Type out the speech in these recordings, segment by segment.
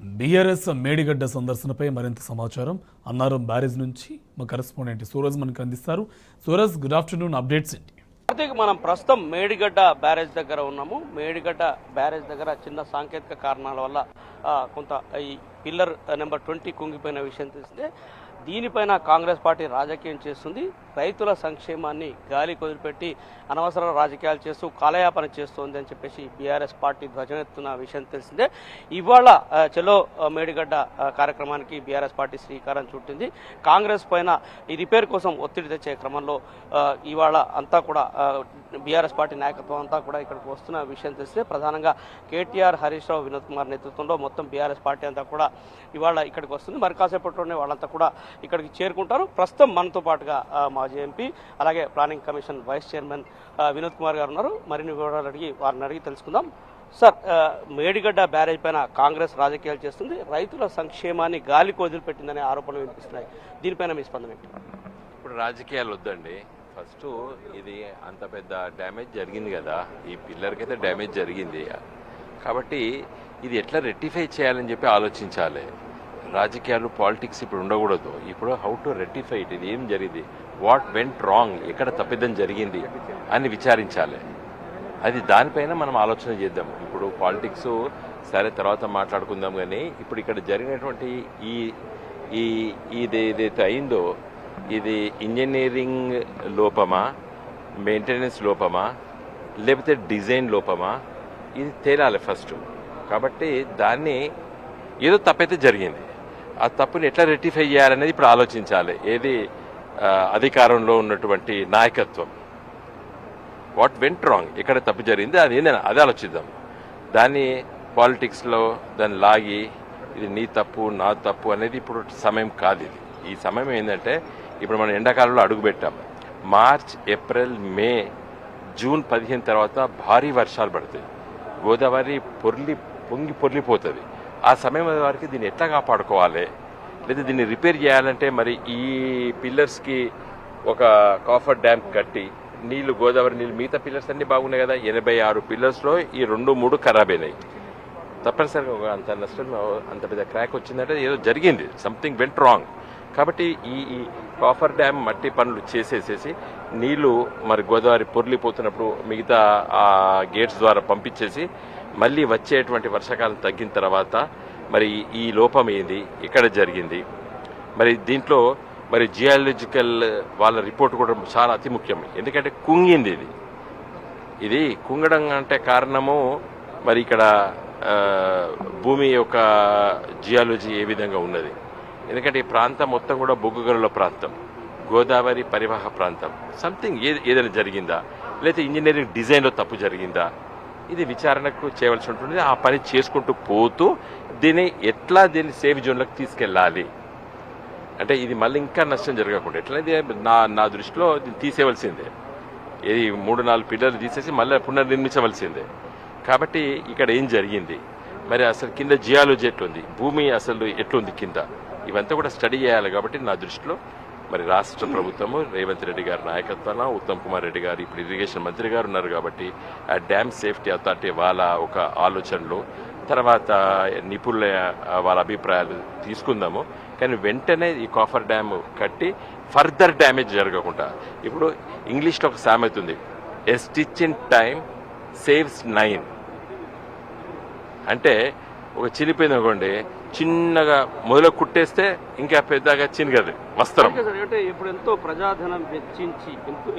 BRS Medigadda సందర్శనపై మరింత సమాచారం Annaram barrage నుంచి మా కరెస్పాండెంట్ సూరజ్ మనకు అందిస్తారు. సూరజ్, గుడ్ ఆఫ్టర్నూన్, అప్డేట్స్ ఏంటి? కార్తీక్, మనం ప్రస్తుతం మేడిగడ్డ బ్యారేజ్ దగ్గర ఉన్నాము. మేడిగడ్డ బ్యారేజ్ దగ్గర చిన్న సాంకేతిక కారణాల వల్ల కొంత ఈ పిల్లర్ నెంబర్ 20 కుంగిపోయిన విషయం తెలిసిందే. దీనిపైన కాంగ్రెస్ పార్టీ రాజకీయం చేస్తుంది. రైతుల సంక్షేమాన్ని గాలి కొదిలిపెట్టి అనవసర రాజకీయాలు చేస్తూ కాలయాపన చేస్తోంది అని చెప్పేసి బీఆర్ఎస్ పార్టీ ధ్వజమెత్తున్న విషయం తెలిసిందే. ఇవాళ చలో మేడిగడ్డ కార్యక్రమానికి బీఆర్ఎస్ పార్టీ శ్రీకారం చుట్టింది. కాంగ్రెస్ పైన ఈ రిపేర్ కోసం ఒత్తిడి తెచ్చే క్రమంలో ఇవాళ అంతా కూడా బీఆర్ఎస్ పార్టీ నాయకత్వం అంతా కూడా ఇక్కడికి వస్తున్న విషయం తెలిస్తే ప్రధానంగా కేటీఆర్, హరీష్ రావు, వినోద్ కుమార్ నేతృత్వంలో మొత్తం బీఆర్ఎస్ పార్టీ అంతా కూడా ఇవాళ ఇక్కడికి వస్తుంది. మరి కాసేపట్లోనే వాళ్ళంతా కూడా ఇక్కడికి చేరుకుంటారు. ప్రస్తుతం మనతో పాటుగా మాజీ ఎంపీ అలాగే planning commission vice chairman Vinod Kumar గారు ఉన్నారు. మరిన్ని వివరాలు వారిని అడిగి తెలుసుకుందాం. సార్, మేడిగడ్డ బ్యారేజ్ పైన కాంగ్రెస్ రాజకీయాలు చేస్తుంది, రైతుల సంక్షేమాన్ని గాలికి వదిలిపెట్టిందనే ఆరోపణలు వినిపిస్తున్నాయి. దీనిపైన మీ స్పందన ఏంటి? ఇప్పుడు రాజకీయాలు వద్దండి. ఫస్ట్ ఇది అంత పెద్ద డ్యామేజ్ జరిగింది కదా, ఈ పిల్లర్కి అయితే డ్యామేజ్ జరిగింది కాబట్టి ఇది ఎట్లా రెక్టిఫై చేయాలని చెప్పి ఆలోచించాలి. రాజకీయాలు, పాలిటిక్స్ ఇప్పుడు ఉండకూడదు. ఇప్పుడు హౌ టు రెక్టిఫై ఇట్, ఇది ఏం జరిగింది, వాట్ వెంట్ రాంగ్, ఎక్కడ తప్పిదం జరిగింది అని విచారించాలి. అది దానిపైన మనం ఆలోచన చేద్దాం. ఇప్పుడు పాలిటిక్స్ సరే తర్వాత మాట్లాడుకుందాం, కానీ ఇప్పుడు ఇక్కడ జరిగినటువంటి ఇది ఏదైతే అయిందో ఇది ఇంజనీరింగ్ లోపమా, మెయింటెనెన్స్ లోపమా, లేకపోతే డిజైన్ లోపమా, ఇది తేలాలి ఫస్ట్. కాబట్టి దాన్ని ఏదో తప్పైతే జరిగింది, ఆ తప్పుని ఎట్లా రెక్టిఫై చేయాలనేది ఇప్పుడు ఆలోచించాలి. ఏది అధికారంలో ఉన్నటువంటి నాయకత్వం, వాట్ వెంట్ రాంగ్, ఎక్కడ తప్పు జరిగింది అది ఏందని అది ఆలోచిద్దాం. దాన్ని పాలిటిక్స్లో దాన్ని లాగి ఇది నీ తప్పు నా తప్పు అనేది ఇప్పుడు సమయం కాదు. ఇది ఈ సమయం ఏంటంటే ఇప్పుడు మనం ఎండాకాలంలో అడుగుపెట్టాం. మార్చ్, ఏప్రిల్, మే, జూన్ 15 తర్వాత భారీ వర్షాలు పడతాయి. గోదావరి పొర్లిపోతుంది. ఆ సమయం వరకు దీన్ని ఎట్లా కాపాడుకోవాలి, లేదా దీన్ని రిపేర్ చేయాలంటే మరి ఈ పిల్లర్స్కి ఒక కాఫర్ డ్యామ్ కట్టి నీళ్లు, గోదావరి నీళ్ళు, మిగతా పిల్లర్స్ అన్నీ బాగున్నాయి కదా. 86 పిల్లర్స్లో ఈ 2-3 ఖరాబ్ అయినాయి. తప్పనిసరిగా అంత నష్టం, అంత పెద్ద క్రాక్ వచ్చిందంటే ఏదో జరిగింది, సంథింగ్ వెంట్ రాంగ్. కాబట్టి ఈ కాఫర్ డ్యామ్ మట్టి పనులు చేసేసేసి నీళ్లు మరి గోదావరి పొర్లిపోతున్నప్పుడు మిగతా ఆ గేట్స్ ద్వారా పంపించేసి మళ్ళీ వచ్చేటువంటి వర్షాకాలం తగ్గిన తర్వాత మరి ఈ లోపం ఏంది, ఎక్కడ జరిగింది, మరి దీంట్లో మరి జియాలజికల్ వాళ్ళ రిపోర్ట్ కూడా చాలా అతి ముఖ్యం. ఎందుకంటే కుంగింది ఇది కుంగడం అంటే కారణము మరి ఇక్కడ భూమి యొక్క జియాలజీ ఏ విధంగా ఉన్నది. ఎందుకంటే ఈ ప్రాంతం మొత్తం కూడా బొగ్గుగనుల ప్రాంతం, గోదావరి పరివాహ ప్రాంతం. సంథింగ్ ఏదైనా జరిగిందా, లేకపోతే ఇంజనీరింగ్ డిజైన్లో తప్పు జరిగిందా, ఇది విచారణకు చేయవలసి ఉంటుంది. ఆ పని చేసుకుంటూ పోతూ దీన్ని సేఫ్ జోన్లోకి తీసుకెళ్ళాలి. అంటే ఇది మళ్ళీ ఇంకా నష్టం జరగకుండా ఎట్లయితే నా దృష్టిలో దీన్ని తీసేవలసిందే. ఇది 3-4 పిల్లర్లు తీసేసి మళ్ళీ పునర్నిర్మించవలసిందే. కాబట్టి ఇక్కడ ఏం జరిగింది, మరి అసలు కింద జియాలజీ ఎట్లుంది, భూమి అసలు ఎట్లుంది కింద, ఇవంతా కూడా స్టడీ చేయాలి. కాబట్టి నా దృష్టిలో మరి రాష్ట్ర ప్రభుత్వము రేవంత్ రెడ్డి గారి నాయకత్వాన ఉత్తమ్ కుమార్ రెడ్డి గారు ఇప్పుడు ఇరిగేషన్ మంత్రి గారు ఉన్నారు కాబట్టి ఆ డ్యామ్ సేఫ్టీ అథారిటీ వాళ్ళ ఒక ఆలోచనలు, తర్వాత నిపుణుల వాళ్ళ అభిప్రాయాలు తీసుకుందాము. కానీ వెంటనే ఈ కాఫర్ డ్యామ్ కట్టి ఫర్దర్ డ్యామేజ్ జరగకుండా. ఇప్పుడు ఇంగ్లీష్లో ఒక సామెత ఉంది, ఏ స్టిచ్ ఇన్ టైం సేవ్స్ 9. అంటే ఒక చినిపోయింది అనుకోండి, చిన్నగా మొదలు కుట్టేస్తే ఇంకా పెద్దగా చినగదు వస్త్రం. అంటే ఇప్పుడు ఎంతో ప్రజాధనం వెచ్చించి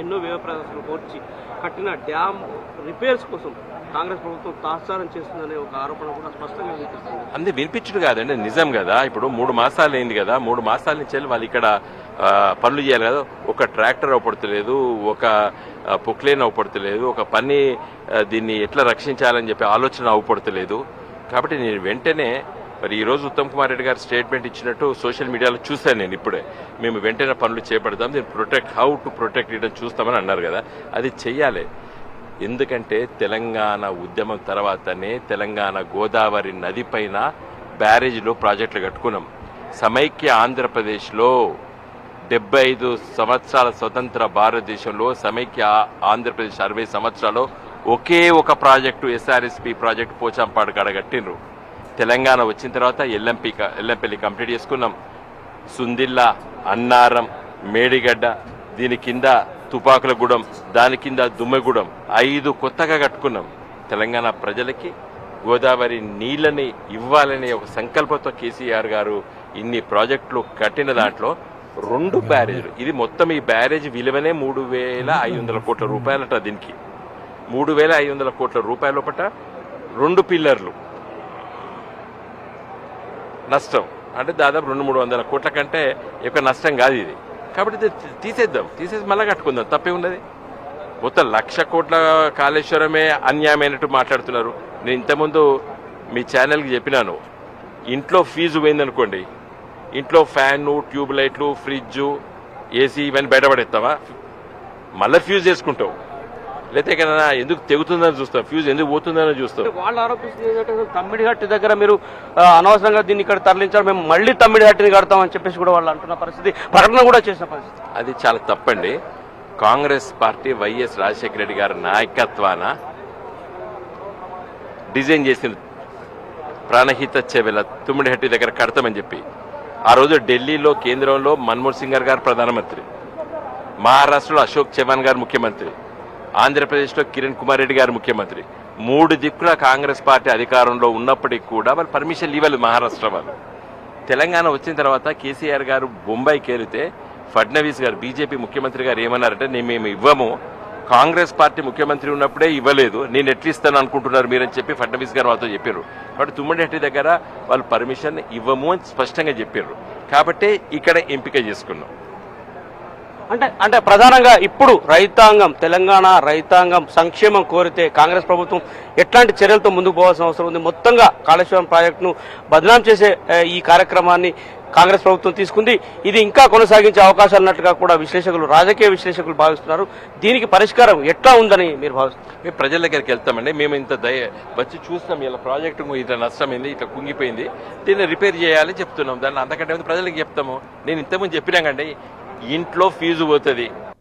ఎన్నో వ్యయ ప్రదర్శనలు కోర్చి కట్టిన డ్యామ్ రిపేర్స్ కోసం కాంగ్రెస్ ప్రభుత్వం తాత్సారం చేస్తుందనే ఒక ఆరోపణ కూడా స్పష్టంగా వినిపిస్తుంది. అంతే వినిపించడు కాదండి, నిజం కదా. ఇప్పుడు 3 మాసాలు అయింది కదా, 3 మాసాల నుంచి వాళ్ళు ఇక్కడ పనులు చేయాలి కదా. ఒక ట్రాక్టర్ అవపడతలేదు, ఒక పొక్లేన్ అవపడతలేదు, ఒక పని దీన్ని ఎట్లా రక్షించాలని చెప్పి ఆలోచన అవపడతలేదు. కాబట్టి నేను వెంటనే మరి ఈరోజు ఉత్తమ్ కుమార్ రెడ్డి గారు స్టేట్మెంట్ ఇచ్చినట్టు సోషల్ మీడియాలో చూశాను నేను. ఇప్పుడే మేము వెంటనే పనులు చేపడతాం, దీన్ని హౌ టు ప్రొటెక్ట్ ఇయడం చూస్తామని అన్నారు కదా. అది చెయ్యాలి. ఎందుకంటే తెలంగాణ ఉద్యమం తర్వాతనే తెలంగాణ గోదావరి నది పైన బ్యారేజ్లో ప్రాజెక్టులు కట్టుకున్నాం. సమైక్య ఆంధ్రప్రదేశ్లో 75 సంవత్సరాల స్వతంత్ర భారతదేశంలో సమైక్య ఆంధ్రప్రదేశ్ 60 సంవత్సరాలు ఒకే ఒక ప్రాజెక్టు, ఎస్ఆర్ఎస్పి ప్రాజెక్టు పోచంపాడు కాడ కట్టిండ్రు. తెలంగాణ వచ్చిన తర్వాత ఎల్లంపల్లి కంప్లీట్ చేసుకున్నాం. సుందిల్లా, అన్నారం, మేడిగడ్డ, దీని కింద తుపాకులగూడెం, దాని కింద దుమ్మెగూడెం 5 కొత్తగా కట్టుకున్నాం. తెలంగాణ ప్రజలకి గోదావరి నీళ్ళని ఇవ్వాలనే ఒక సంకల్పంతో కేసీఆర్ గారు ఇన్ని ప్రాజెక్టులు కట్టిన దాంట్లో 2 బ్యారేజ్లు, ఇది మొత్తం ఈ బ్యారేజ్ విలువనే 3,500 కోట్ల రూపాయలట. దీనికి 3,500 కోట్ల రూపాయల లోపట 2 పిల్లర్లు నష్టం, అంటే దాదాపు 200-300 కోట్ల కంటే ఎక్కువ నష్టం కాదు ఇది. కాబట్టి ఇది తీసేసి మళ్ళీ కట్టుకుందాం, తప్పే ఉన్నది. మొత్తం 1,00,000 కోట్ల కాళేశ్వరమే అన్యాయమైనట్టు మాట్లాడుతున్నారు. నేను ఇంతకుముందు మీ ఛానల్కి చెప్పినాను, ఇంట్లో ఫీజు పోయిందనుకోండి, ఇంట్లో ఫ్యాను, ట్యూబ్ లైట్లు, ఫ్రిడ్జ్, ఏసీ ఇవన్నీ బయటపడేస్తావా? మళ్ళీ ఫ్యూజ్ చేసుకుంటావు, లేకపోతే ఎక్కడైనా ఎందుకు తెగుతుందని చూస్తాం, ఫ్యూజ్ ఎందుకు పోతుందని చూస్తాం. వాళ్ళు ఆరోపిస్తుంది తమ్మిడిహట్టి దగ్గర మీరు అనవసరంగా దీన్ని ఇక్కడ తరలించారు, మేము మళ్ళీ తమ్మిడిహట్టిని కడతామని చెప్పేసి కూడా వాళ్ళు అంటున్న పరిస్థితి, ప్రకటన కూడా చేసిన పరిస్థితి. అది చాలా తప్పండి. కాంగ్రెస్ పార్టీ వైఎస్ రాజశేఖర రెడ్డి గారి నాయకత్వాన డిజైన్ చేసిన ప్రాణహిత చెవెల తుమ్మిడిహట్టి దగ్గర కడతామని చెప్పి ఆ రోజు ఢిల్లీలో కేంద్రంలో మన్మోహన్ సింగ్ గారు ప్రధానమంత్రి, మహారాష్ట్రలో అశోక్ చవాన్ గారు ముఖ్యమంత్రి, ఆంధ్రప్రదేశ్లో కిరణ్ కుమార్ రెడ్డి గారు ముఖ్యమంత్రి. 3 దిక్కుల కాంగ్రెస్ పార్టీ అధికారంలో ఉన్నప్పటికీ కూడా వాళ్ళు పర్మిషన్ ఇవ్వలేదు మహారాష్ట్ర వాళ్ళు. తెలంగాణ వచ్చిన తర్వాత కేసీఆర్ గారు బొంబాయికి వెళితే ఫడ్నవీస్ గారు బీజేపీ ముఖ్యమంత్రి గారు ఏమన్నారంటే, మేము ఇవ్వము, కాంగ్రెస్ పార్టీ ముఖ్యమంత్రి ఉన్నప్పుడే ఇవ్వలేదు, నేను ఎట్లా ఇస్తాను అనుకుంటున్నారు మీరని చెప్పి ఫడ్నవీస్ గారు వాళ్ళతో చెప్పారు. కాబట్టి తుమ్మిడిహట్టి దగ్గర వాళ్ళు పర్మిషన్ ఇవ్వము అని స్పష్టంగా చెప్పారు. కాబట్టి ఇక్కడ ఎంపిక చేసుకున్నాం. అంటే ప్రధానంగా ఇప్పుడు రైతాంగం, తెలంగాణ రైతాంగం సంక్షేమం కోరితే కాంగ్రెస్ ప్రభుత్వం ఎట్లాంటి చర్యలతో ముందుకు పోవాల్సిన అవసరం ఉంది? మొత్తంగా కాళేశ్వరం ప్రాజెక్టును బదనాం చేసే ఈ కార్యక్రమాన్ని కాంగ్రెస్ ప్రభుత్వం తీసుకుంది. ఇది ఇంకా కొనసాగించే అవకాశాలు ఉన్నట్టుగా కూడా విశ్లేషకులు, రాజకీయ విశ్లేషకులు భావిస్తున్నారు. దీనికి పరిష్కారం ఎట్లా ఉందని మీరు భావిస్తున్నారు? మేము ప్రజల దగ్గరికి వెళ్తామండి. మేము ఇంత వచ్చి చూస్తాం, ఇలా ప్రాజెక్టు ఇట్లా నష్టమైంది, ఇట్లా కుంగిపోయింది, దీన్ని రిపేర్ చేయాలి చెప్తున్నాం. దాన్ని అంతకంటే ప్రజలకు చెప్తాము. నేను ఇంతకుముందు చెప్పినాకండి, ఇంట్లో ఫీజు పోతుంది,